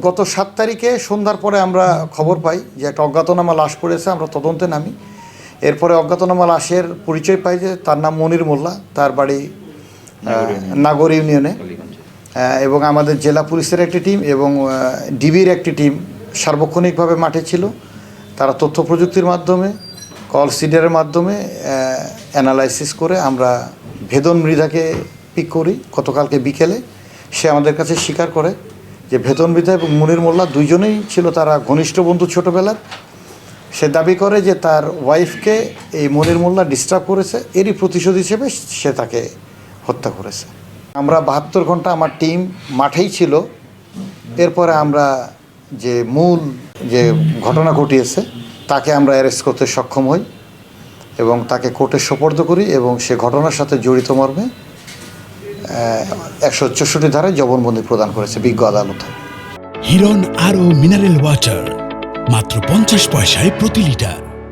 গত 7 তারিখে সন্ধ্যার পরে আমরা খবর পাই যে একটা অজ্ঞাতনামা লাশ পড়েছে। আমরা তদন্তে নামি। এরপরে অজ্ঞাতনামা লাশের পরিচয় পাই যে তার নাম মনির মোল্লা, তার বাড়ি নাগর ইউনিয়নে। এবং আমাদের জেলা পুলিশের একটি টিম এবং ডিবির একটি টিম সার্বক্ষণিকভাবে মাঠে ছিল। তারা তথ্য প্রযুক্তির মাধ্যমে, কল সিডারের মাধ্যমে অ্যানালাইসিস করে আমরা ভেদন মৃধাকে পিক করি গতকালকে বিকেলে। সে আমাদের কাছে স্বীকার করে যে ভেদন মৃধা এবং মনির মোল্লা দুইজনেই ছিল তারা ঘনিষ্ঠ বন্ধু ছোটোবেলার। সে দাবি করে যে তার ওয়াইফকে এই মনির মোল্লা ডিস্টার্ব করেছে, এরই প্রতিশোধ হিসেবে সে তাকে হত্যা করেছে। আমরা 72 ঘন্টা আমার টিম মাঠেই ছিল। এরপরে আমরা যে মূল যে ঘটনা ঘটিয়েছে তাকে আমরা অ্যারেস্ট করতে সক্ষম হই এবং তাকে কোর্টে সোপর্দ করি এবং সে ঘটনার সাথে জড়িত মর্মে 164 ধারায় জবানবন্দি প্রদান করেছে বিজ্ঞ আদালত। হিরন আরও মিনারেল ওয়াটার মাত্র 50 পয়সায় প্রতি লিটার।